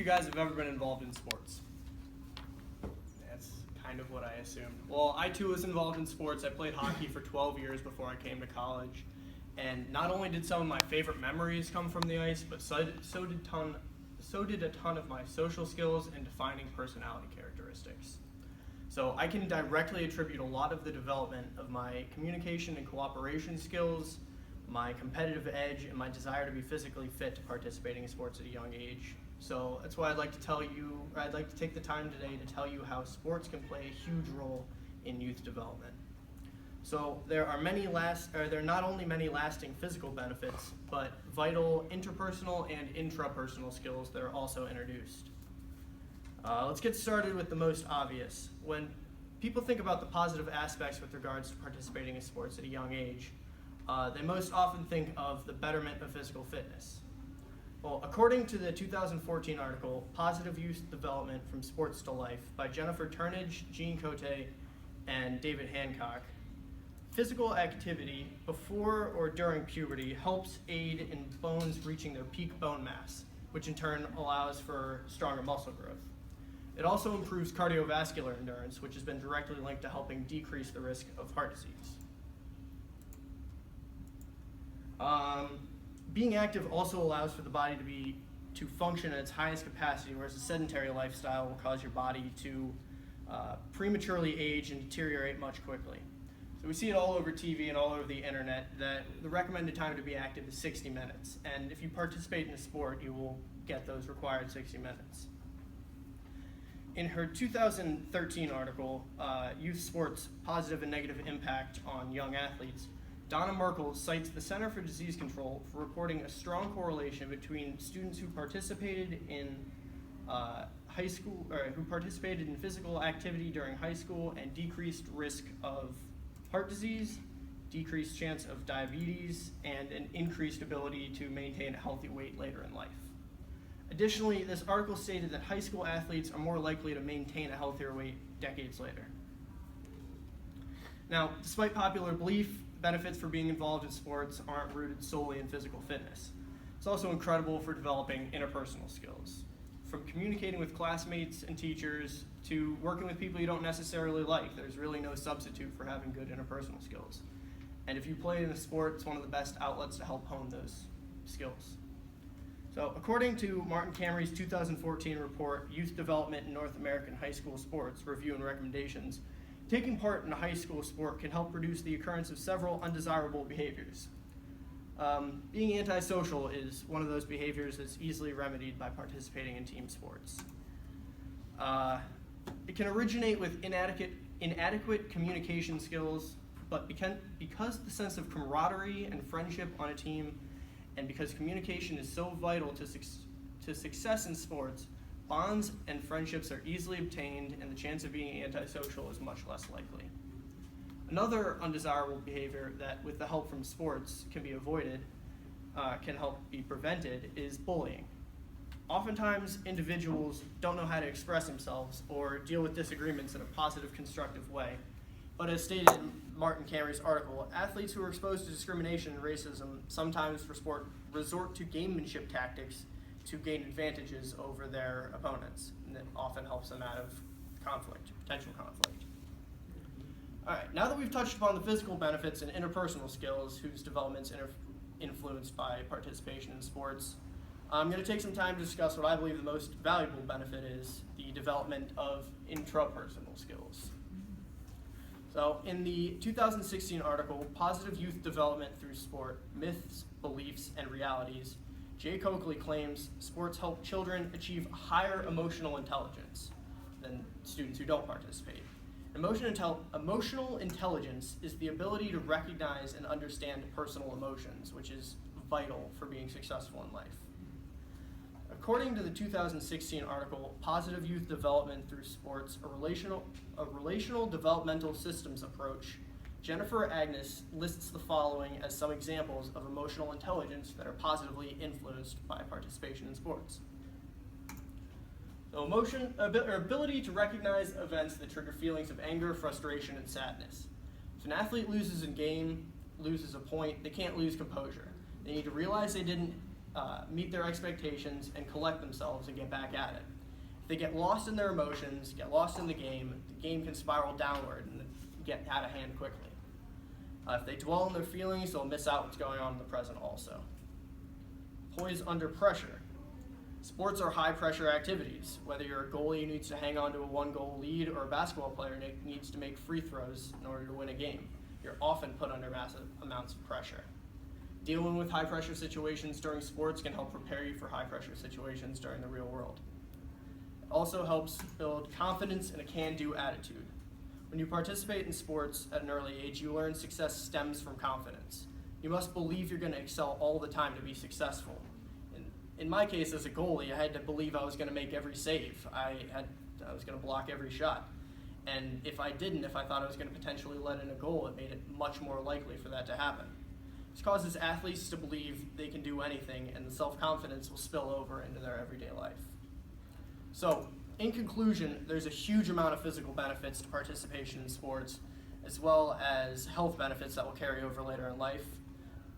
guys have ever been involved in sports? That's kind of what I assumed. Well, I too was involved in sports. I played hockey for 12 years before I came to college. And not only did some of my favorite memories come from the ice, but so did a ton of my social skills and defining personality characteristics. So I can directly attribute a lot of the development of my communication and cooperation skills, my competitive edge, and my desire to be physically fit to participating in sports at a young age. So that's why I'd like to take the time today to tell you how sports can play a huge role in youth development. So there are not only many lasting physical benefits, but vital interpersonal and intrapersonal skills that are also introduced. Let's get started with the most obvious. When people think about the positive aspects with regards to participating in sports at a young age, they most often think of the betterment of physical fitness. Well, according to the 2014 article, Positive Youth Development from Sports to Life by Jennifer Turnage, Jean Cote, and David Hancock, physical activity before or during puberty helps aid in bones reaching their peak bone mass, which in turn allows for stronger muscle growth. It also improves cardiovascular endurance, which has been directly linked to helping decrease the risk of heart disease. Being active also allows for the body to function at its highest capacity, whereas a sedentary lifestyle will cause your body to prematurely age and deteriorate much quickly. So we see it all over TV and all over the internet that the recommended time to be active is 60 minutes. And if you participate in a sport, you will get those required 60 minutes. In her 2013 article, Youth Sports: Positive and Negative Impact on Young Athletes, Donna Merkel cites the Center for Disease Control for reporting a strong correlation between students who participated in who participated in physical activity during high school and decreased risk of heart disease, decreased chance of diabetes, and an increased ability to maintain a healthy weight later in life. Additionally, this article stated that high school athletes are more likely to maintain a healthier weight decades later. Now, despite popular belief, benefits for being involved in sports aren't rooted solely in physical fitness. It's also incredible for developing interpersonal skills. From communicating with classmates and teachers to working with people you don't necessarily like, there's really no substitute for having good interpersonal skills. And if you play in a sport, it's one of the best outlets to help hone those skills. So according to Martin Camry's 2014 report, Youth Development in North American High School Sports, Review and Recommendations, taking part in a high school sport can help reduce the occurrence of several undesirable behaviors. Being antisocial is one of those behaviors that's easily remedied by participating in team sports. It can originate with inadequate communication skills, but because the sense of camaraderie and friendship on a team, and because communication is so vital to success in sports, bonds and friendships are easily obtained, and the chance of being antisocial is much less likely. Another undesirable behavior that, with the help from sports, can be avoided, can help be prevented, is bullying. Oftentimes, individuals don't know how to express themselves or deal with disagreements in a positive, constructive way. But as stated in Martin Camry's article, athletes who are exposed to discrimination and racism sometimes resort to gamemanship tactics to gain advantages over their opponents, and that often helps them out of potential conflict. All right, now that we've touched upon the physical benefits and interpersonal skills whose development's influenced by participation in sports, I'm going to take some time to discuss what I believe the most valuable benefit is: the development of intrapersonal skills. So in the 2016 article, Positive Youth Development Through Sport: Myths, Beliefs, and Realities, Jay Coakley claims sports help children achieve higher emotional intelligence than students who don't participate. Emotional intelligence is the ability to recognize and understand personal emotions, which is vital for being successful in life. According to the 2016 article, Positive Youth Development Through Sports, a relational developmental systems approach, Jennifer Agnes lists the following as some examples of emotional intelligence that are positively influenced by participation in sports. So ability to recognize events that trigger feelings of anger, frustration, and sadness. If an athlete loses a game, loses a point, they can't lose composure. They need to realize they didn't meet their expectations, and collect themselves and get back at it. If they get lost in their emotions, get lost in the game can spiral downward and get out of hand quickly. If they dwell on their feelings, they'll miss out what's going on in the present also. Poise under pressure. Sports are high-pressure activities. Whether you're a goalie who needs to hang on to a one-goal lead or a basketball player who needs to make free throws in order to win a game, you're often put under massive amounts of pressure. Dealing with high-pressure situations during sports can help prepare you for high-pressure situations during the real world. It also helps build confidence and a can-do attitude. When you participate in sports at an early age, you learn success stems from confidence. You must believe you're going to excel all the time to be successful. In my case, as a goalie, I had to believe I was going to make every save. I was going to block every shot. And if I didn't, if I thought I was going to potentially let in a goal, it made it much more likely for that to happen. This causes athletes to believe they can do anything, and the self-confidence will spill over into their everyday life. So, in conclusion, there's a huge amount of physical benefits to participation in sports, as well as health benefits that will carry over later in life.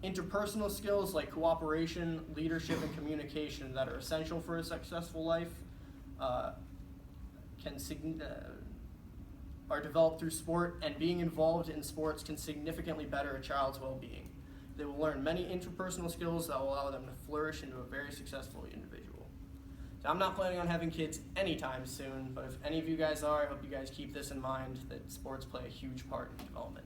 Interpersonal skills like cooperation, leadership, and communication that are essential for a successful life are developed through sport, and being involved in sports can significantly better a child's well-being. They will learn many interpersonal skills that will allow them to flourish into a very successful individual. So I'm not planning on having kids anytime soon, but if any of you guys are, I hope you guys keep this in mind, that sports play a huge part in development.